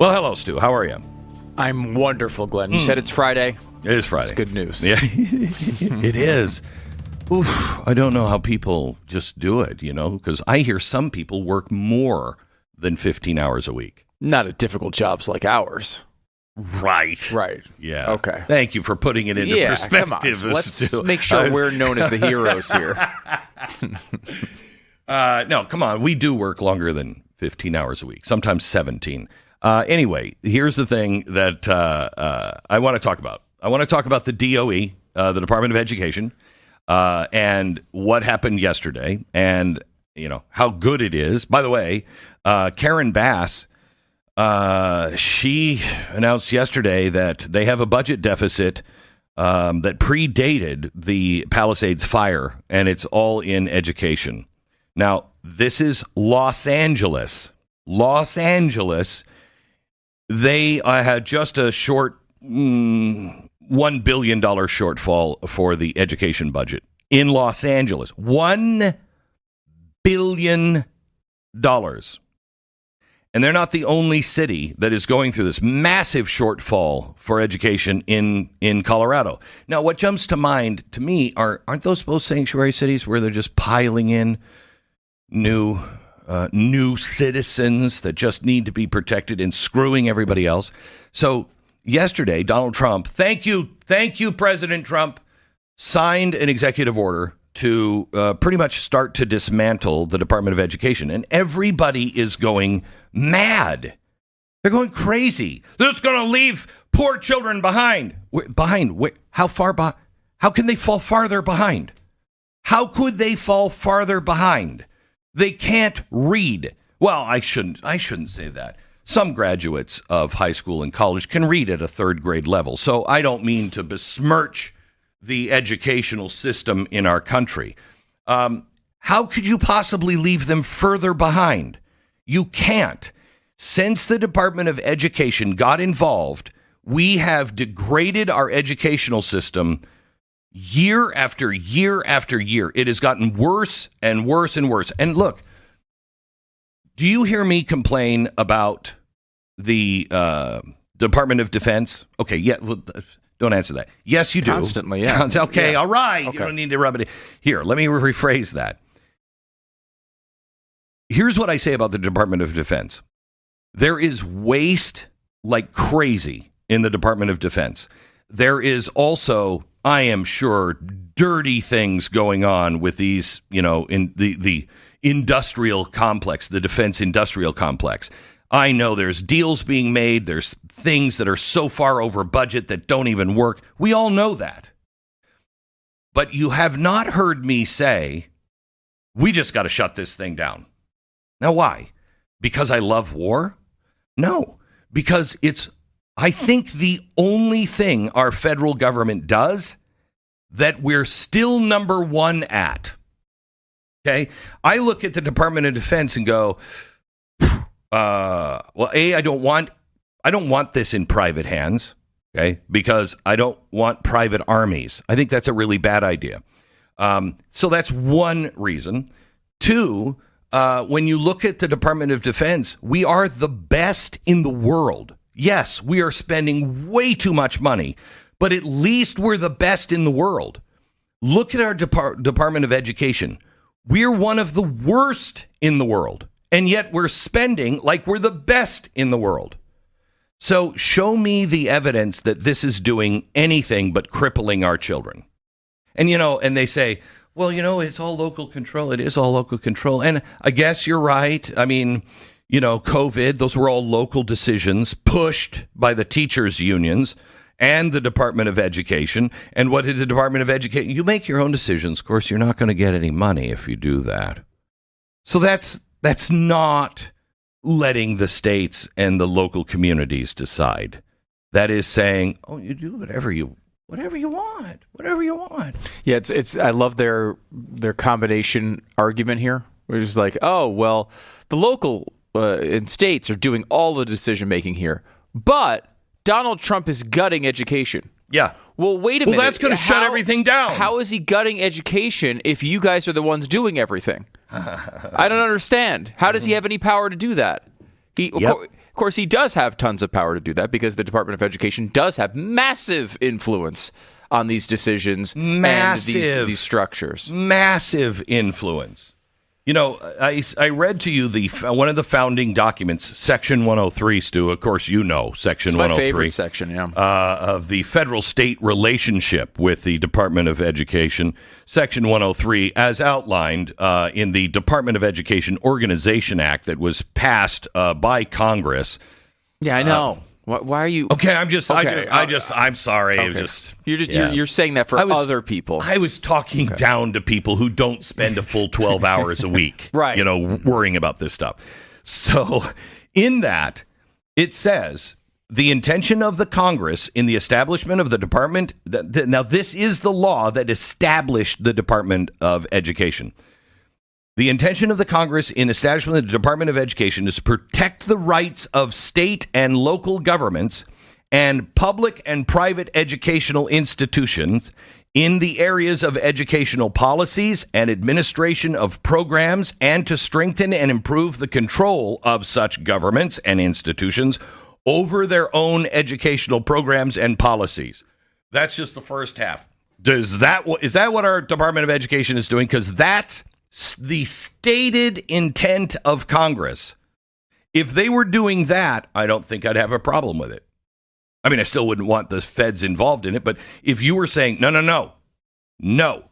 Well, hello, Stu. How are you? I'm wonderful, Glenn. You said it's Friday. It is Friday. It's good news. Yeah, it is. Oof, I don't know how people just do it, because I hear some people work more than 15 hours a week. Not at difficult jobs like ours. Right. Right. Yeah. Okay. Thank you for putting it into perspective. Come on. Let's make sure we're known as the heroes here. No, come on. We do work longer than 15 hours a week, sometimes 17. Anyway, here's the thing that I want to talk about. I want to talk about the DOE, the Department of Education, and what happened yesterday, and how good it is. By the way, Karen Bass, she announced yesterday that they have a budget deficit that predated the Palisades fire, and it's all in education. Now, this is Los Angeles. Los Angeles, they had just a short $1 billion shortfall for the education budget in Los Angeles. $1 billion. And they're not the only city that is going through this massive shortfall for education in Colorado. Now, what jumps to mind to me aren't those both sanctuary cities where they're just piling in new citizens that just need to be protected and screwing everybody else? So yesterday, Donald Trump, thank you, President Trump, signed an executive order to pretty much start to dismantle the Department of Education. And everybody is going mad. They're going crazy. They're just going to leave poor children behind. How far behind? How can they fall farther behind? How could they fall farther behind? They can't read. Well, I shouldn't say that. Some graduates of high school and college can read at a third grade level. So I don't mean to besmirch the educational system in our country. How could you possibly leave them further behind? You can't. Since the Department of Education got involved, we have degraded our educational system year after year after year. It has gotten worse and worse and worse. And look, do you hear me complain about the Department of Defense? Okay, yeah, well, don't answer that. Yes, you do. Constantly, yeah. Okay, yeah. All right. Okay. You don't need to rub it in. Here, let me rephrase that. Here's what I say about the Department of Defense. There is waste like crazy in the Department of Defense. There is also, I am sure, dirty things going on with these, in the industrial complex, the defense industrial complex. I know there's deals being made. There's things that are so far over budget that don't even work. We all know that. But you have not heard me say, we just got to shut this thing down. Now, why? Because I love war? No, because it's, I think, the only thing our federal government does that we're still number one at. Okay? I look at the Department of Defense and go, well, I don't want this in private hands, okay? Because I don't want private armies. I think that's a really bad idea. So that's one reason. Two, when you look at the Department of Defense, we are the best in the world. Yes, we are spending way too much money, but at least we're the best in the world. Look at our Department of Education. We're one of the worst in the world. And yet we're spending like we're the best in the world. So show me the evidence that this is doing anything but crippling our children. And, and they say, well, it's all local control. It is all local control. And I guess you're right. I mean, COVID, those were all local decisions pushed by the teachers' unions and the Department of Education. And what did the Department of Education? You make your own decisions. Of course, you're not going to get any money if you do that. So that's not letting the states and the local communities decide. That is saying, oh, you do whatever you want. Yeah, it's. I love their combination argument here, which is like, oh, well, the local and states are doing all the decision making here, but Donald Trump is gutting education. Yeah. Well, wait a minute. Well, that's going to shut everything down. How is he gutting education if you guys are the ones doing everything? I don't understand. How does he have any power to do that? Of course, he does have tons of power to do that because the Department of Education does have massive influence on these decisions and these structures. Massive influence. You know, I read to you one of the founding documents, Section 103, Stu. Of course, you know Section 103. It's my favorite section, yeah. Of the federal-state relationship with the Department of Education. Section 103, as outlined in the Department of Education Organization Act that was passed by Congress. Yeah, I know. Why are you? Okay, I'm sorry. Okay. You're saying that for other people. I was talking down to people who don't spend a full 12 hours a week, right? You know, worrying about this stuff. So, in that, it says the intention of the Congress in the establishment of the Department. Now, this is the law that established the Department of Education. The intention of the Congress in establishing the Department of Education is to protect the rights of state and local governments and public and private educational institutions in the areas of educational policies and administration of programs, and to strengthen and improve the control of such governments and institutions over their own educational programs and policies. That's just the first half. Is that what our Department of Education is doing? Because that's the stated intent of Congress. If they were doing that, I don't think I'd have a problem with it. I mean, I still wouldn't want the feds involved in it, but if you were saying, no,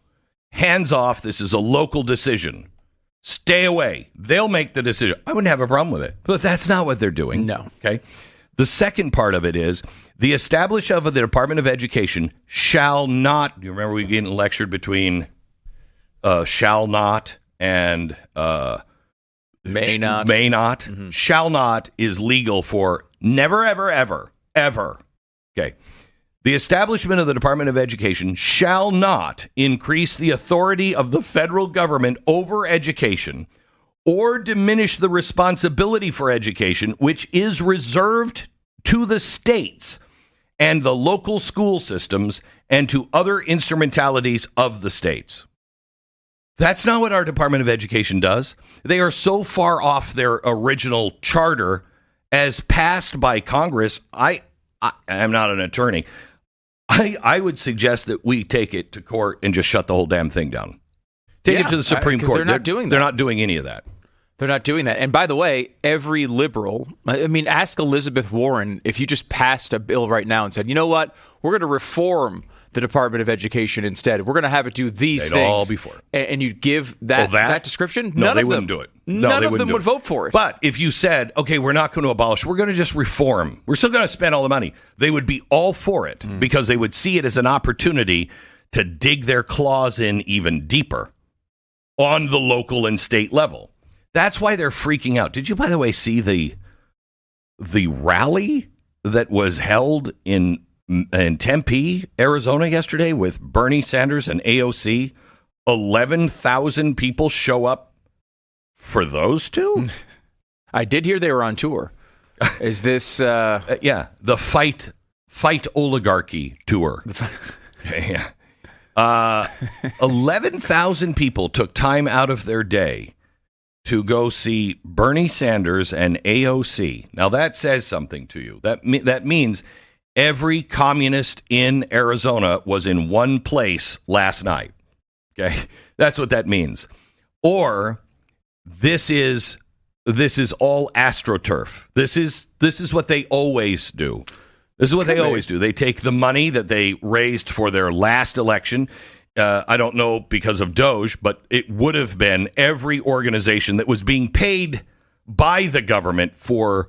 hands off, this is a local decision, stay away, they'll make the decision, I wouldn't have a problem with it. But that's not what they're doing. No. Okay. The second part of it is the establishment of the Department of Education shall not, you remember we getting lectured between shall not and may not. Mm-hmm. Shall not is legal for never, ever, ever, ever. Okay. The establishment of the Department of Education shall not increase the authority of the federal government over education or diminish the responsibility for education, which is reserved to the states and the local school systems and to other instrumentalities of the states. That's not what our Department of Education does. They are so far off their original charter as passed by Congress. I am not an attorney. I would suggest that we take it to court and just shut the whole damn thing down. Take it to the Supreme Court. They're not doing that. They're not doing any of that. They're not doing that. And by the way, every liberal, I mean, ask Elizabeth Warren if you just passed a bill right now and said, you know what, we're going to reform the Department of Education instead. We're going to have it do these things. All be for it. And you give that description? No, they wouldn't do it. None of them would vote for it. But if you said, okay, we're not going to abolish, we're going to just reform, we're still going to spend all the money, they would be all for it because they would see it as an opportunity to dig their claws in even deeper on the local and state level. That's why they're freaking out. Did you, by the way, see the rally that was held in Tempe, Arizona yesterday with Bernie Sanders and AOC? 11,000 people show up for those two? I did hear they were on tour. Is this... yeah, the Fight Oligarchy tour. Yeah. 11,000 people took time out of their day to go see Bernie Sanders and AOC. Now, that says something to you. That means every communist in Arizona was in one place last night. Okay, that's what that means. Or this is all AstroTurf. This is what they always do. This is what they always do. They take the money that they raised for their last election. I don't know because of Doge, but it would have been every organization that was being paid by the government for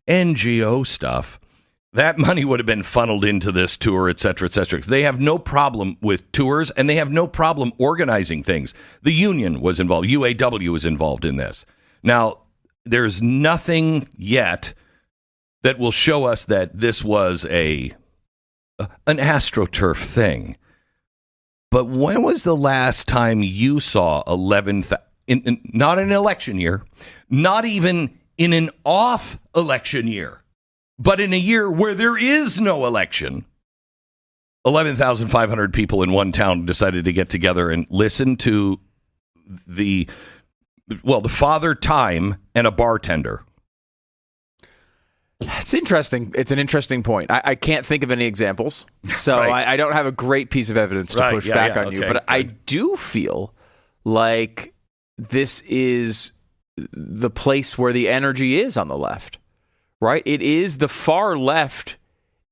NGO stuff. That money would have been funneled into this tour, et cetera, et cetera. They have no problem with tours, and they have no problem organizing things. The union was involved. UAW was involved in this. Now, there's nothing yet that will show us that this was an AstroTurf thing. But when was the last time you saw 11,000, not in an election year, not even in an off election year, but in a year where there is no election, 11,500 people in one town decided to get together and listen to the Father Time and a bartender. It's interesting. It's an interesting point. I can't think of any examples, so Right. I don't have a great piece of evidence to push back on you. But I do feel like this is the place where the energy is on the left, right? It is the far left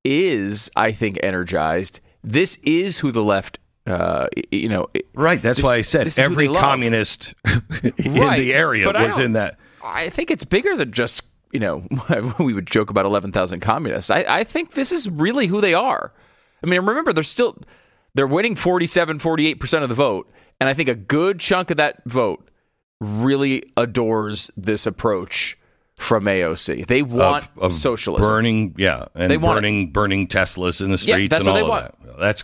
is, I think, energized. This is who the left, Right. That's why I said every communist in the area was in that. I think it's bigger than just, we would joke about 11,000 communists. I think this is really who they are. I mean, remember, they're winning 47, 48% of the vote. And I think a good chunk of that vote really adores this approach from AOC. They want socialism. Burning Teslas in the streets and all of that.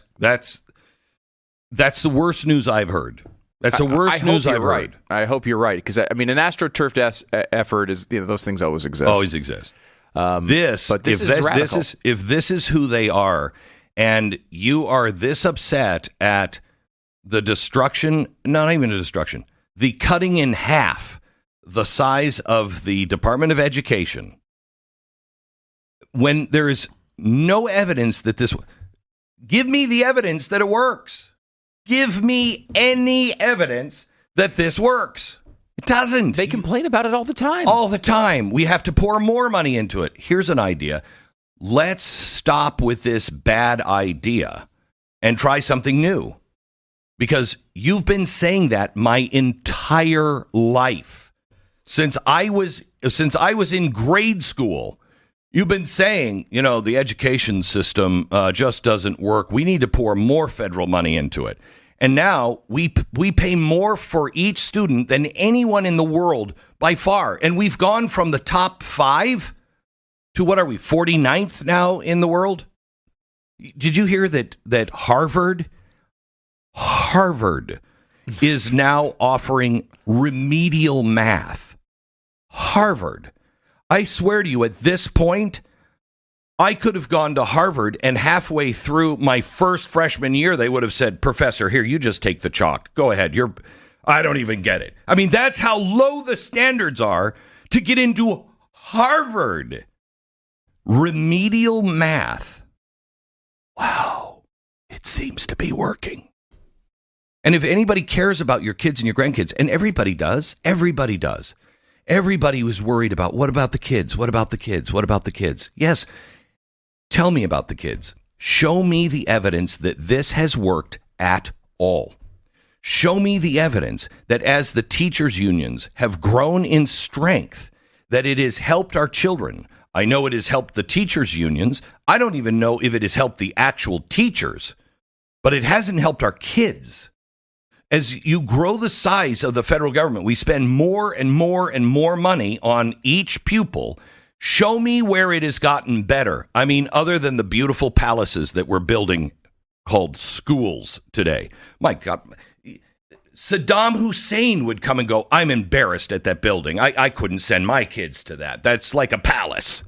That's the worst news I've heard. That's the worst news I've heard. I hope you're right, because an AstroTurf effort is those things always exist. Always exist. But this is radical. If this is who they are, and you are this upset at the destruction, not even the destruction, the cutting in half the size of the Department of Education, when there is no evidence that this, give me the evidence that it works. Give me any evidence that this works. It doesn't. They complain about it all the time. All the time. We have to pour more money into it. Here's an idea. Let's stop with this bad idea and try something new. Because you've been saying that my entire life. Since I was in grade school, you've been saying, the education system just doesn't work. We need to pour more federal money into it. And now we pay more for each student than anyone in the world by far. And we've gone from the top 5 to what are we, 49th now in the world? Did you hear that Harvard is now offering remedial math? Harvard. I swear to you, at this point, I could have gone to Harvard, and halfway through my first freshman year, they would have said, "Professor, here, you just take the chalk. Go ahead. I don't even get it." I mean, that's how low the standards are to get into Harvard. Remedial math. Wow. It seems to be working. And if anybody cares about your kids and your grandkids, and everybody does. Everybody was worried about, what about the kids? What about the kids? What about the kids? Yes. Tell me about the kids. Show me the evidence that this has worked at all. Show me the evidence that as the teachers' unions have grown in strength, that it has helped our children. I know it has helped the teachers' unions. I don't even know if it has helped the actual teachers, but it hasn't helped our kids. As you grow the size of the federal government, we spend more and more and more money on each pupil. Show me where it has gotten better. I mean, other than the beautiful palaces that we're building called schools today. My God, Saddam Hussein would come and go, "I'm embarrassed at that building. I couldn't send my kids to that. That's like a palace."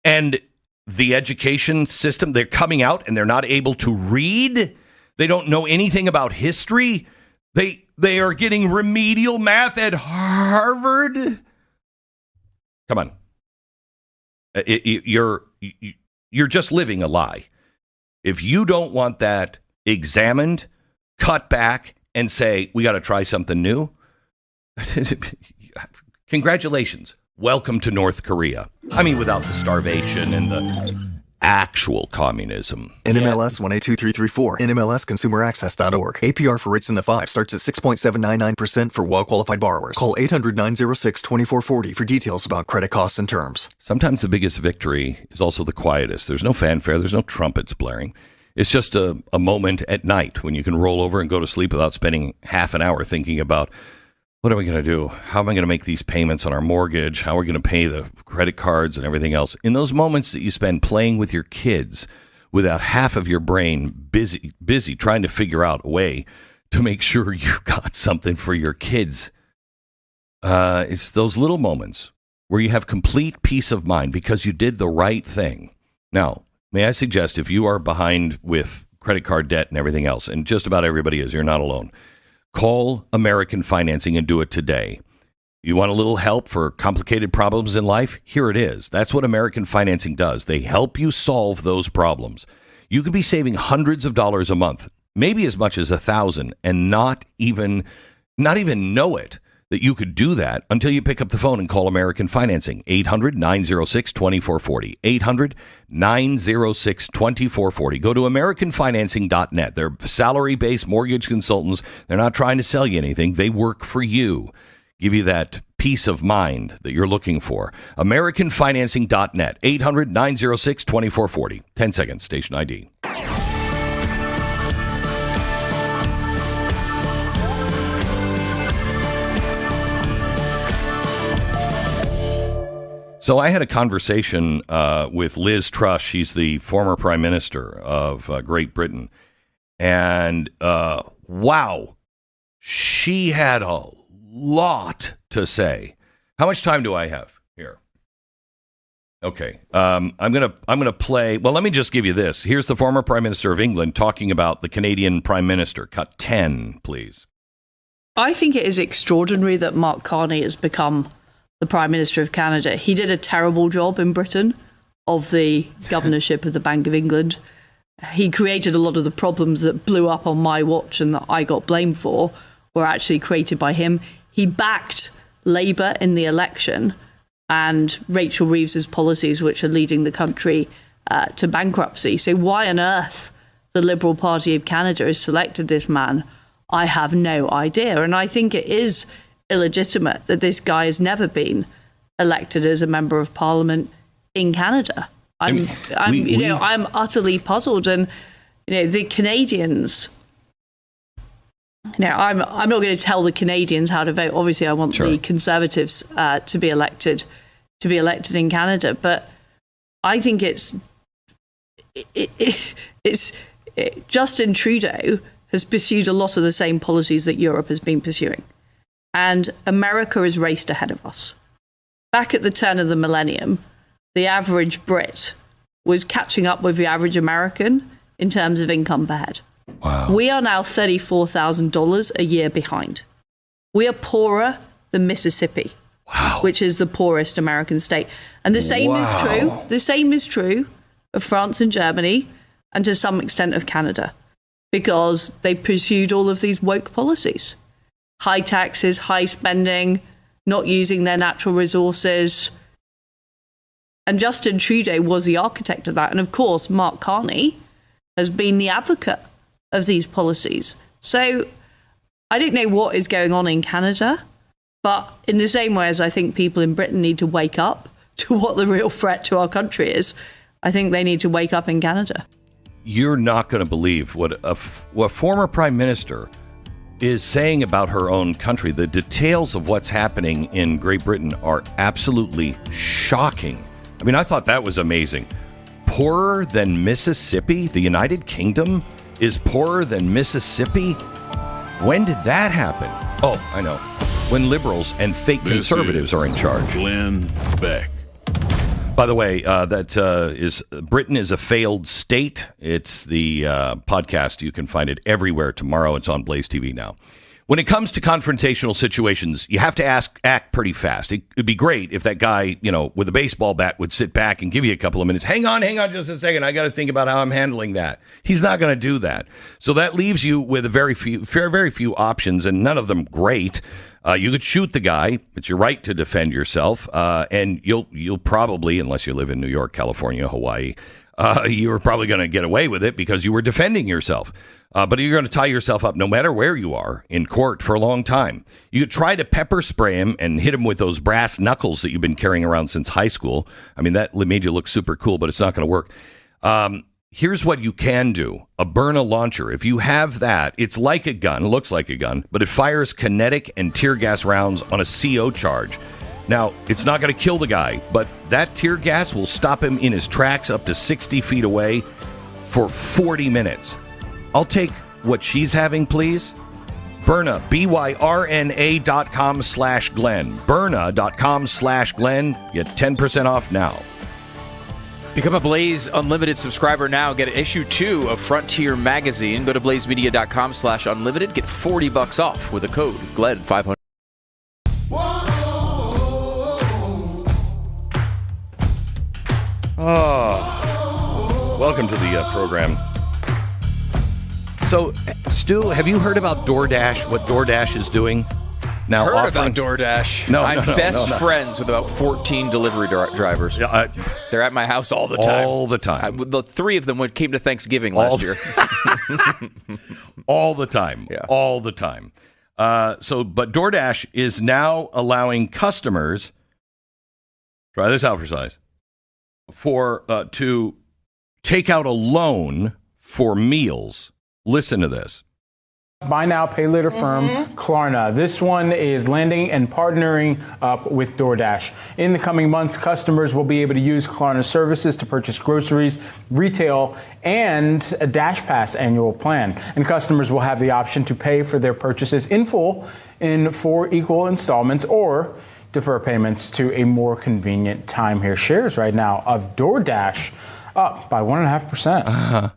And the education system, they're coming out and they're not able to read. They don't know anything about history. They are getting remedial math at Harvard. Come on. You're just living a lie. If you don't want that examined, cut back, and say, we got to try something new, congratulations. Welcome to North Korea. I mean, without the starvation and the actual communism. NMLS 182334. NMLSconsumeraccess.org. APR for rates in the 5 starts at 6.799% for well-qualified borrowers. Call 800-906-2440 for details about credit costs and terms. Sometimes the biggest victory is also the quietest. There's no fanfare. There's no trumpets blaring. It's just a moment at night when you can roll over and go to sleep without spending half an hour thinking about, what are we going to do? How am I going to make these payments on our mortgage? How are we going to pay the credit cards and everything else? In those moments that you spend playing with your kids without half of your brain busy trying to figure out a way to make sure you got something for your kids. It's those little moments where you have complete peace of mind because you did the right thing. Now, may I suggest, if you are behind with credit card debt and everything else, and just about everybody is, you're not alone. Call American Financing and do it today. You want a little help for complicated problems in life? Here it is. That's what American Financing does. They help you solve those problems. You could be saving hundreds of dollars a month, maybe as much as $1,000, and not even know it, that you could do that until you pick up the phone and call American Financing. 800-906-2440. 800-906-2440. Go to AmericanFinancing.net. They're salary-based mortgage consultants. They're not trying to sell you anything. They work for you. Give you that peace of mind that you're looking for. AmericanFinancing.net. 800-906-2440. 10 seconds. Station ID. So I had a conversation with Liz Truss. She's the former prime minister of Great Britain. And wow, she had a lot to say. How much time do I have here? Okay, I'm gonna play. Well, let me just give you this. Here's the former Prime Minister of England talking about the Canadian Prime Minister. Cut 10, please. I think it is extraordinary that Mark Carney has become the Prime Minister of Canada. He did a terrible job in Britain of the governorship of the Bank of England. He created a lot of the problems that blew up on my watch and that I got blamed for were actually created by him. He backed Labour in the election and Rachel Reeves's policies, which are leading the country to bankruptcy. So why on earth the Liberal Party of Canada has selected this man, I have no idea. And I think it is illegitimate that this guy has never been elected as a member of Parliament in Canada. I'm utterly puzzled, and the Canadians. I'm not going to tell the Canadians how to vote. Obviously, I want the Conservatives to be elected in Canada, but I think it's Justin Trudeau has pursued a lot of the same policies that Europe has been pursuing. And America has raced ahead of us. Back at the turn of the millennium, the average Brit was catching up with the average American in terms of income per head. Wow. We are now $34,000 a year behind. We are poorer than Mississippi, which is the poorest American state. And the same is true. The same is true of France and Germany, and to some extent of Canada, because they pursued all of these woke policies. High taxes, high spending, not using their natural resources. And Justin Trudeau was the architect of that. And of course, Mark Carney has been the advocate of these policies. So I don't know what is going on in Canada, but in the same way as I think people in Britain need to wake up to what the real threat to our country is, I think they need to wake up in Canada. You're not going to believe what a former prime minister is saying about her own country. The details of what's happening in Great Britain are absolutely shocking. I mean, I thought that was amazing. Poorer than Mississippi? The United Kingdom is poorer than Mississippi? When did that happen? Oh, I know. When liberals and fake conservatives are in charge. Glenn Beck. By the way, Britain is a failed state. It's the podcast. You can find it everywhere tomorrow. It's on Blaze TV now. When it comes to confrontational situations, you have to act pretty fast. It would be great if that guy, with a baseball bat would sit back and give you a couple of minutes. Hang on just a second. I got to think about how I'm handling that. He's not going to do that. So that leaves you with very few options, and none of them great. You could shoot the guy. It's your right to defend yourself. And you'll probably, unless you live in New York, California, Hawaii, you're probably going to get away with it because you were defending yourself. But you're going to tie yourself up no matter where you are in court for a long time. You could try to pepper spray him and hit him with those brass knuckles that you've been carrying around since high school. I mean, that made you look super cool, but it's not going to work. Here's what you can do. A Byrna launcher. If you have that, it's like a gun, looks like a gun, but it fires kinetic and tear gas rounds on a CO charge. Now, it's not going to kill the guy, but that tear gas will stop him in his tracks up to 60 feet away for 40 minutes. I'll take what she's having, please. Byrna, BYRNA.com/Glenn. Byrna.com/Glenn. Get 10% off now. Become a Blaze Unlimited subscriber now. Get issue 2 of Frontier Magazine. Go to blazemedia.com/unlimited. Get $40 off with a code GLENN500. Welcome to the program. So, Stu, have you heard about DoorDash, what DoorDash is doing? Now Heard about DoorDash. I'm best friends with about 14 delivery drivers. Yeah, they're at my house all the time. All the time. The three of them came to Thanksgiving last year. All the time. Yeah. All the time. But DoorDash is now allowing customers, try this out for size, to take out a loan for meals. Listen to this. Buy now, pay later firm, Klarna. This one is landing and partnering up with DoorDash. In the coming months, customers will be able to use Klarna services to purchase groceries, retail, and a Dash Pass annual plan. And customers will have the option to pay for their purchases in full in 4 equal installments or defer payments to a more convenient time. Here, shares right now of DoorDash up by 1.5%.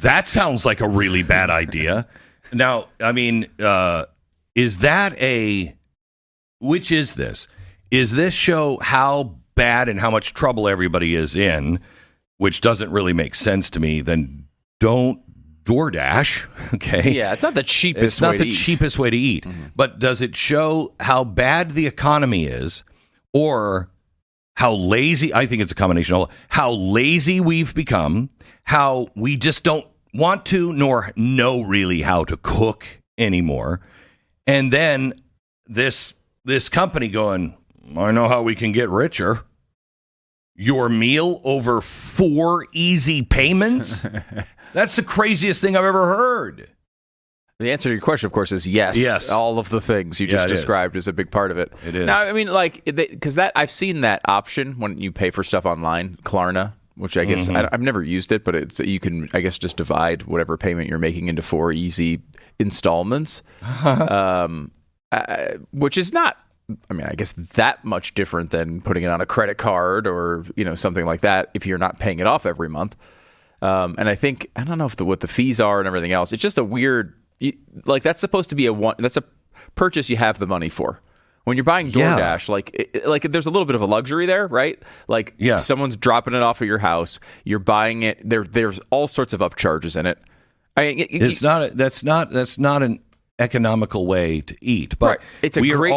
That sounds like a really bad idea. Now, I mean, is that which is this? Is this show how bad and how much trouble everybody is in, which doesn't really make sense to me? Then don't DoorDash, okay? Yeah, it's not the cheapest way to eat. It's not the cheapest way to eat. Mm-hmm. But does it show how bad the economy is or how lazy, I think it's a combination of how lazy we've become, how we just don't want to nor know really how to cook anymore. And then this company going, I know how we can get richer. Your meal over 4 easy payments? That's the craziest thing I've ever heard. The answer to your question, of course, is yes. Yes. All of the things you just described is a big part of it. It is. Now, I mean, like, because I've seen that option when you pay for stuff online, Klarna, which I guess I've never used it, but you can, I guess, just divide whatever payment you're making into 4 easy installments, which is not, I mean, I guess that much different than putting it on a credit card or, something like that if you're not paying it off every month. And I think, I don't know what the fees are and everything else. It's just a weird, that's supposed to be that's a purchase you have the money for. When you're buying DoorDash, like there's a little bit of a luxury there, right? Like someone's dropping it off at your house, you're buying it. There's all sorts of upcharges in it. That's not an economical way to eat, but right. It's a great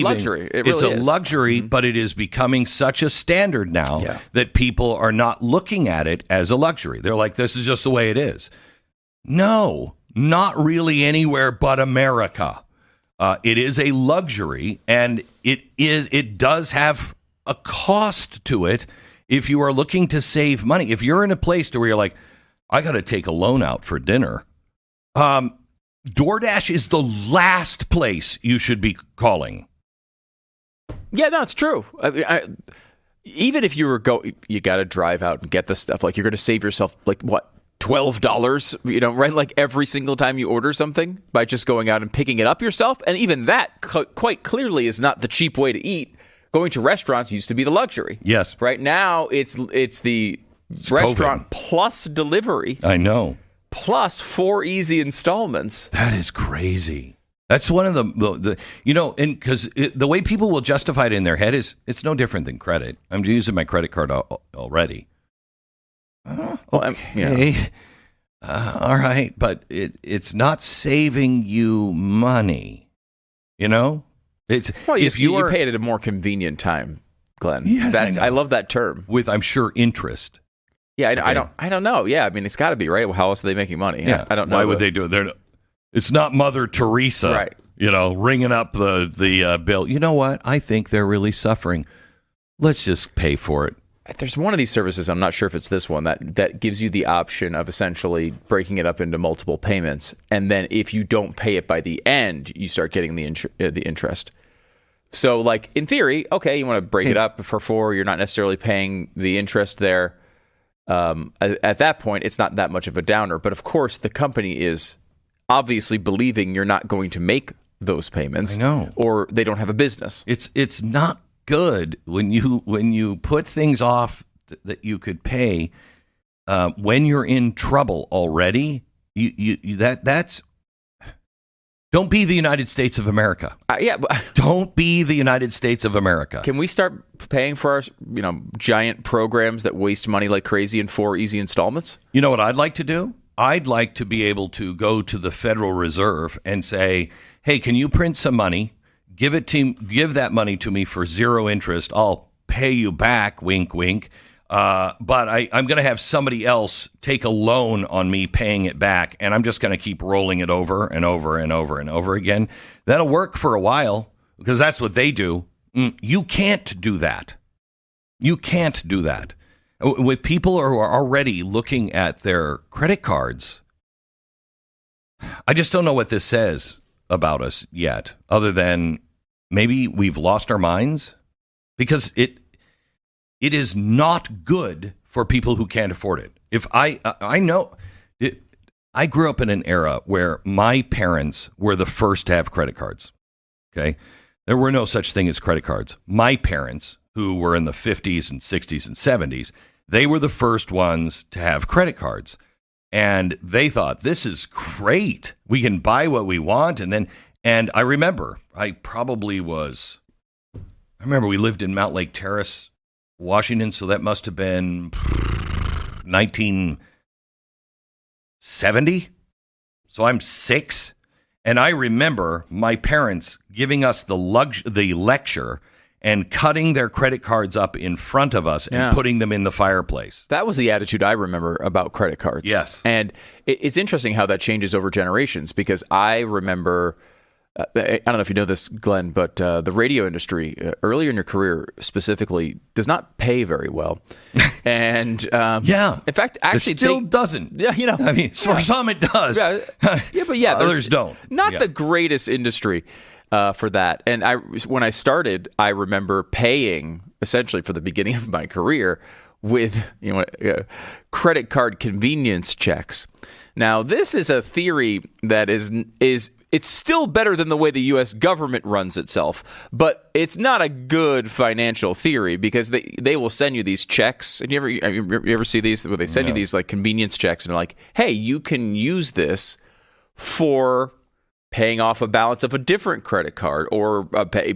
luxury. It really it's a luxury, but it is becoming such a standard now that people are not looking at it as a luxury. They're like, this is just the way it is. No, not really anywhere but America. It is a luxury, and it does have a cost to it if you are looking to save money. If you're in a place where you're like, I got to take a loan out for dinner, DoorDash is the last place you should be calling. Yeah, no, it's true. Even if you you got to drive out and get the stuff. Like, you're going to save yourself, like, what? $12, right? Like every single time you order something by just going out and picking it up yourself. And even that quite clearly is not the cheap way to eat. Going to restaurants used to be the luxury. Yes. Right now it's the restaurant COVID. Plus delivery. I know. Plus 4 easy installments. That is crazy. That's one of the and because the way people will justify it in their head is it's no different than credit. I'm using my credit card already. Okay. All right, but it's not saving you money. It's if you pay it at a more convenient time, Glenn. Yes, I love that term with, I'm sure, interest. Yeah, I don't know. Yeah, I mean, it's got to be right. How else are they making money? Yeah, I don't know. Why would they do it? It's not Mother Teresa, right? Ringing up the bill. You know what? I think they're really suffering. Let's just pay for it. There's one of these services, I'm not sure if it's this one, that gives you the option of essentially breaking it up into multiple payments. And then if you don't pay it by the end, you start getting the interest. So, like, in theory, okay, you want to break it up for 4. You're not necessarily paying the interest there. At that point, it's not that much of a downer. But, of course, the company is obviously believing you're not going to make those payments. I know. Or they don't have a business. It's not good when you put things off that you could pay when you're in trouble already. Don't Don't be the United States of America. But Don't be the United States of America. can we start paying for our, giant programs that waste money like crazy in 4 easy installments? You know what I'd like to do? I'd like to be able to go to the Federal Reserve and say, hey, can you print some money? Give that money to me for 0 interest. I'll pay you back, wink, wink. But I'm going to have somebody else take a loan on me paying it back, and I'm just going to keep rolling it over and over and over and over again. That'll work for a while because that's what they do. You can't do that. You can't do that. With people who are already looking at their credit cards, I just don't know what this says about us yet, other than maybe we've lost our minds, because it is not good for people who can't afford it. If I know, I grew up in an era where my parents were the first to have credit cards. Okay, there were no such thing as credit cards. My parents, who were in the 50s and 60s and 70s, they were the first ones to have credit cards. And they thought, this is great. We can buy what we want. And I remember, we lived in Mount Lake Terrace, Washington, so that must have been 1970. So I'm 6. And I remember my parents giving us the lecture and cutting their credit cards up in front of us and putting them in the fireplace. That was the attitude I remember about credit cards. Yes. And it's interesting how that changes over generations, because I remember, I don't know if you know this, Glenn, but the radio industry, earlier in your career specifically, does not pay very well. And in fact, actually, it still doesn't. Yeah, I mean, for some it does. But others don't. Not the greatest industry for that. And when I started, I remember paying essentially for the beginning of my career with credit card convenience checks. Now, this is a theory that is it's still better than the way the U.S. government runs itself, but it's not a good financial theory, because they will send you these checks. And you ever see these where they send you these like convenience checks, and they're like, hey, you can use this for paying off a balance of a different credit card, or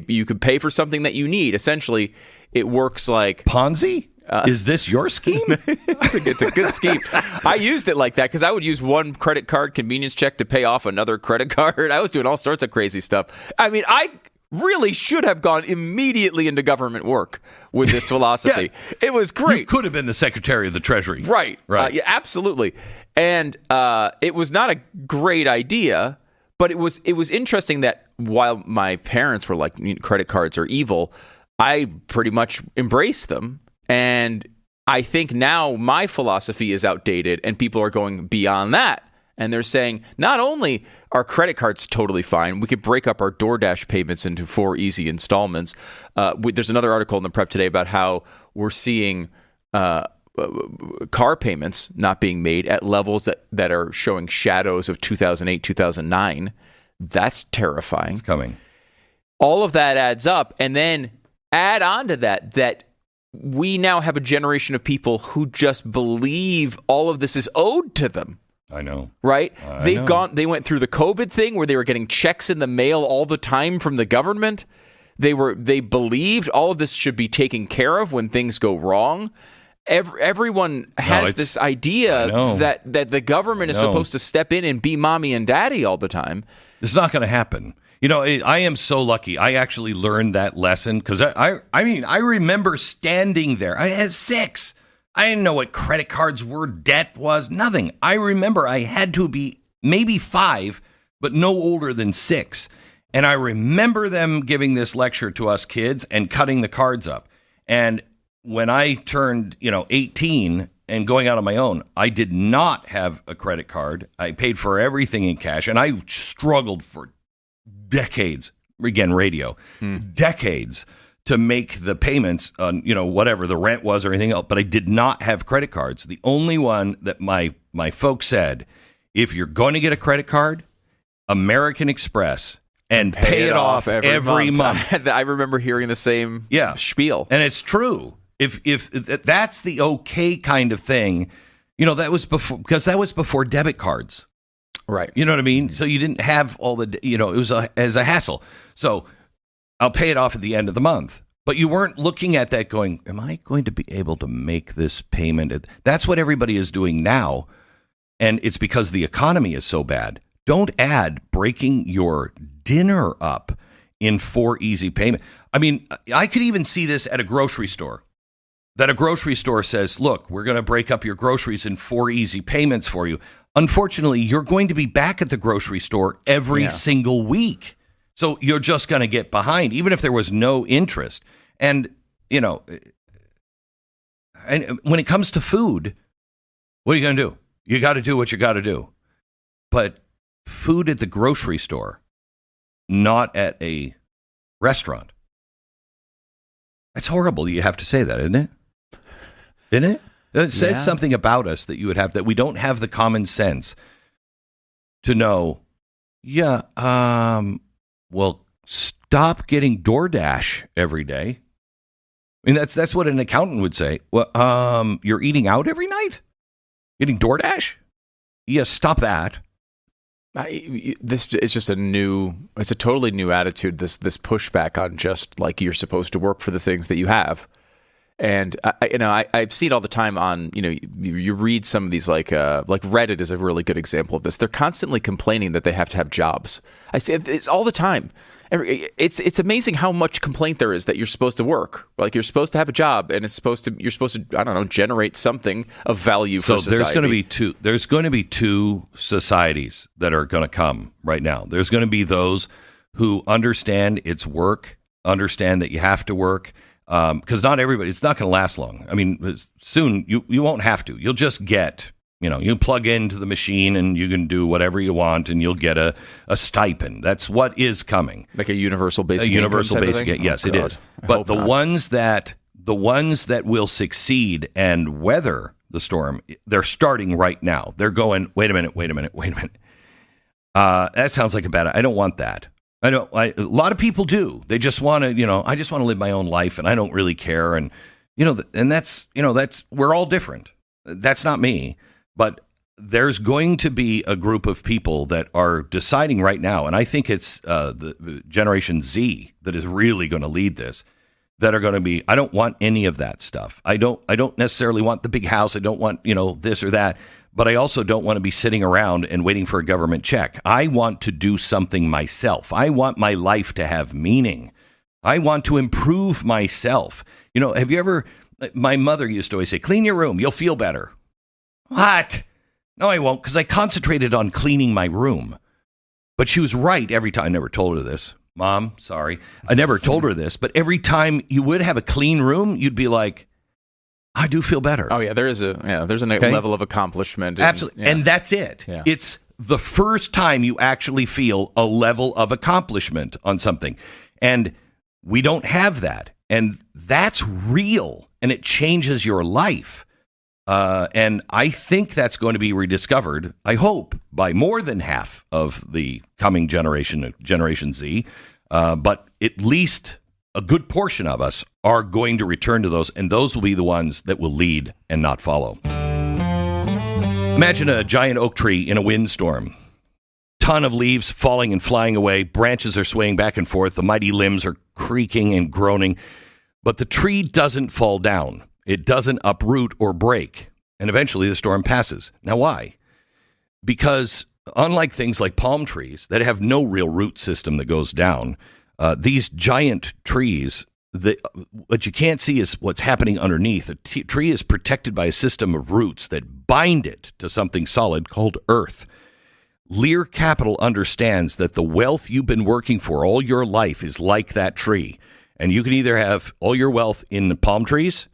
you could pay for something that you need. Essentially, it works like Ponzi. Is this your scheme? It's a good scheme. I used it like that because I would use one credit card convenience check to pay off another credit card. I was doing all sorts of crazy stuff. I mean, I really should have gone immediately into government work with this philosophy. It was great. You could have been the Secretary of the Treasury. Right. Yeah, absolutely. And it was not a great idea, but it was interesting that while my parents were like, credit cards are evil, I pretty much embraced them. And I think now my philosophy is outdated, and people are going beyond that. And they're saying, not only are credit cards totally fine, we could break up our DoorDash payments into 4 easy installments. There's another article in the Prep today about how we're seeing car payments not being made at levels that are showing shadows of 2008, 2009. That's terrifying. It's coming. All of that adds up. And then add on to that we now have a generation of people who just believe all of this is owed to them. I know. Right? They went through the COVID thing where they were getting checks in the mail all the time from the government. They believed all of this should be taken care of when things go wrong. Everyone has this idea that the government is supposed to step in and be mommy and daddy all the time. It's not going to happen. I am so lucky. I actually learned that lesson because I remember standing there. I had 6. I didn't know what credit cards were, debt was, nothing. I remember I had to be maybe 5, but no older than 6. And I remember them giving this lecture to us kids and cutting the cards up. And when I turned, 18 and going out on my own, I did not have a credit card. I paid for everything in cash, and I struggled for decades, again, radio, decades to make the payments on, whatever the rent was or anything else. But I did not have credit cards. The only one that my folks said, if you're going to get a credit card, American Express, and pay it off every month. I remember hearing the same spiel. And it's true. If that's the okay kind of thing, that was before, because that was before debit cards. Right. You know what I mean? So you didn't have all the, it was as a hassle. So I'll pay it off at the end of the month. But you weren't looking at that going, am I going to be able to make this payment? That's what everybody is doing now. And it's because the economy is so bad. Don't add breaking your dinner up in 4 easy payments. I mean, I could even see this at a grocery store. That a grocery store says, look, we're going to break up your groceries in 4 easy payments for you. Unfortunately, you're going to be back at the grocery store every single week. So you're just going to get behind, even if there was no interest. And, and when it comes to food, what are you going to do? You got to do what you got to do. But food at the grocery store, not at a restaurant. That's horrible. You have to say that, isn't it? Isn't it? It says something about us that you would have, that we don't have the common sense to know, well, stop getting DoorDash every day. I mean, that's what an accountant would say. Well, you're eating out every night? Getting DoorDash? Yeah, stop that. This is just it's a totally new attitude, this pushback on just like you're supposed to work for the things that you have. And I've seen all the time on, you read some of these like Reddit is a really good example of this. They're constantly complaining that they have to have jobs. I see it's all the time. It's amazing how much complaint there is that you're supposed to work. Like you're supposed to have a job, and you're supposed to I don't know, generate something of value for society. So there's going to be two societies that are going to come right now. There's going to be those who understand it's work, understand that you have to work. Because not everybody, it's not going to last long. I mean, soon you won't have to. You'll just get, you plug into the machine and you can do whatever you want and you'll get a stipend. That's what is coming. Like a universal basic income. A universal basic income. Yes, it is. But the ones that will succeed and weather the storm, they're starting right now. They're going, wait a minute. That sounds like a bad, I don't want that. A lot of people do. They just want to, I just want to live my own life and I don't really care. And, and that's we're all different. That's not me. But there's going to be a group of people that are deciding right now. And I think it's the Generation Z that is really going to lead this, that are going to be, I don't want any of that stuff. I don't necessarily want the big house. I don't want, this or that. But I also don't want to be sitting around and waiting for a government check. I want to do something myself. I want my life to have meaning. I want to improve myself. Have you ever, my mother used to always say, clean your room, you'll feel better. What? No, I won't, because I concentrated on cleaning my room. But she was right every time. I never told her this. Mom, sorry. I never told her this. But every time you would have a clean room, you'd be like, I do feel better. Oh yeah, there's a level of accomplishment. Absolutely. And that's it. Yeah. It's the first time you actually feel a level of accomplishment on something. And we don't have that. And that's real. And it changes your life. And I think that's going to be rediscovered, I hope, by more than half of the coming Generation Z. But at least a good portion of us are going to return to those, and those will be the ones that will lead and not follow. Imagine a giant oak tree in a windstorm. Ton of leaves falling and flying away. Branches are swaying back and forth. The mighty limbs are creaking and groaning. But the tree doesn't fall down. It doesn't uproot or break. And eventually the storm passes. Now, why? Because unlike things like palm trees that have no real root system that goes down, these giant trees, what you can't see is what's happening underneath. A tree is protected by a system of roots that bind it to something solid called earth. Lear Capital understands that the wealth you've been working for all your life is like that tree. And you can either have all your wealth in the palm trees,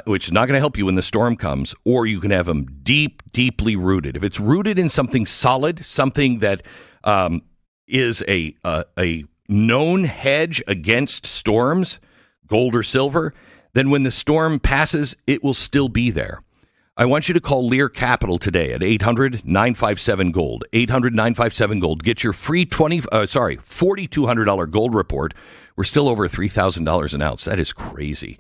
which is not going to help you when the storm comes, or you can have them deeply rooted. If it's rooted in something solid, something that is a known hedge against storms, gold or silver, then when the storm passes, it will still be there. I want you to call Lear Capital today at 800-957-GOLD. 800-957-GOLD. Get your free $4,200 gold report. We're still over $3,000 an ounce. That is crazy.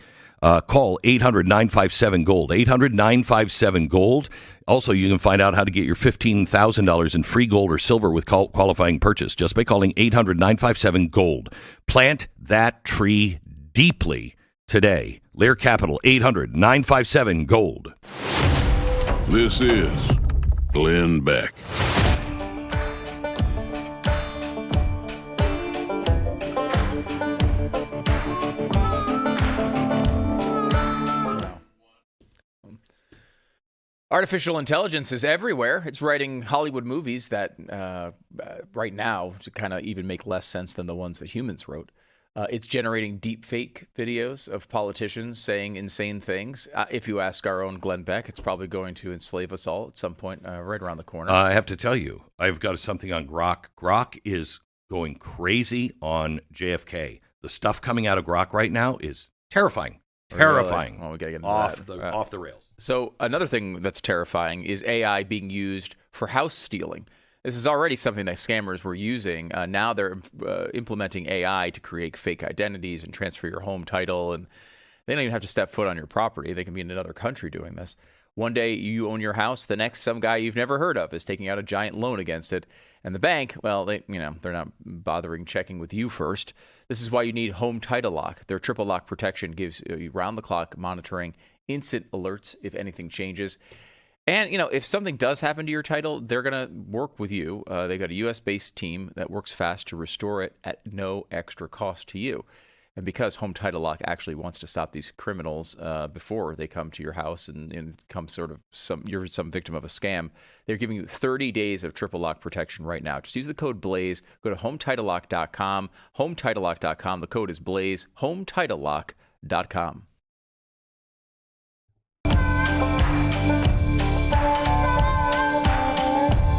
Call 800-957-GOLD, 800-957-GOLD. Also, you can find out how to get your $15,000 in free gold or silver with qualifying purchase just by calling 800-957-GOLD. Plant that tree deeply today. Lear Capital, 800-957-GOLD. This is Glenn Beck. Artificial intelligence is everywhere. It's writing Hollywood movies that right now to kind of even make less sense than the ones that humans wrote. It's generating deep fake videos of politicians saying insane things. If you ask our own Glenn Beck, it's probably going to enslave us all at some point right around the corner. I have to tell you, I've got something on Grok. Grok is going crazy on JFK. The stuff coming out of Grok right now is terrifying. Terrifying. Well, we gotta get into off the rails. So another thing that's terrifying is AI being used for house stealing. This is already something that scammers were using. Now they're implementing AI to create fake identities and transfer your home title. And they don't even have to step foot on your property. They can be in another country doing this. One day you own your house. The next, some guy you've never heard of is taking out a giant loan against it. And the bank, well, they're not bothering checking with you first. This is why you need Home Title Lock. Their triple lock protection gives you round-the-clock monitoring, instant alerts if anything changes. And, if something does happen to your title, they're going to work with you. They've got a U.S.-based team that works fast to restore it at no extra cost to you. And because Home Title Lock actually wants to stop these criminals before they come to your house and come you're some victim of a scam, they're giving you 30 days of triple lock protection right now. Just use the code BLAZE. Go to HomeTitleLock.com. HomeTitleLock.com. The code is BLAZE. HomeTitleLock.com.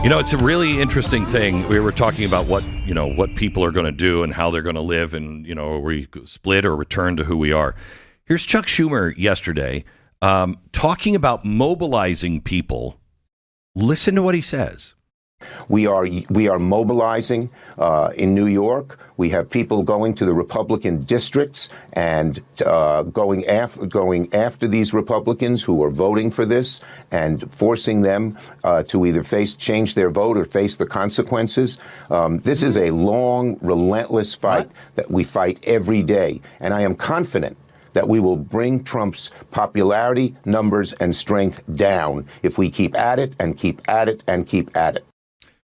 It's a really interesting thing. We were talking about what people are going to do and how th're going to live, and we split or return to who we are. Here's Chuck Schumer yesterday talking about mobilizing people. Listen to what he says. We are mobilizing in New York. We have people going to the Republican districts and going after these Republicans who are voting for this and forcing them to either change their vote or face the consequences. This is a long, relentless fight that we fight every day. And I am confident that we will bring Trump's popularity, numbers, and strength down if we keep at it and keep at it and keep at it.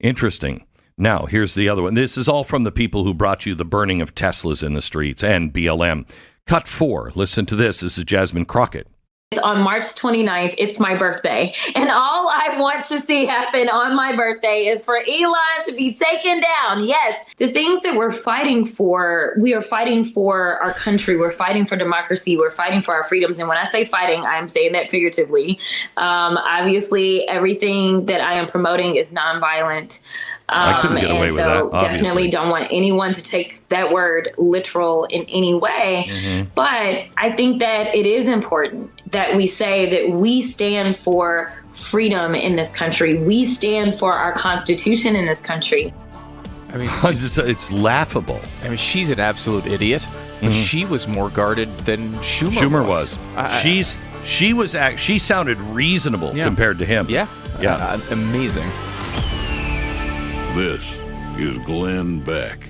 Interesting. Now, here's the other one. This is all from the people who brought you the burning of Teslas in the streets and BLM. Cut 4. Listen to this. This is Jasmine Crockett. On March 29th, it's my birthday. And all I want to see happen on my birthday is for Elon to be taken down. Yes, the things that we're fighting for, we are fighting for our country. We're fighting for democracy. We're fighting for our freedoms. And when I say fighting, I'm saying that figuratively. Obviously, everything that I am promoting is nonviolent. I couldn't get away with that, obviously. Definitely don't want anyone to take that word literal in any way. Mm-hmm. But I think that it is important that we say that we stand for freedom in this country. We stand for our Constitution in this country. I mean, it's laughable. I mean, she's an absolute idiot. But she was more guarded than Schumer was. She sounded reasonable compared to him. Yeah. Amazing. This is Glenn Beck.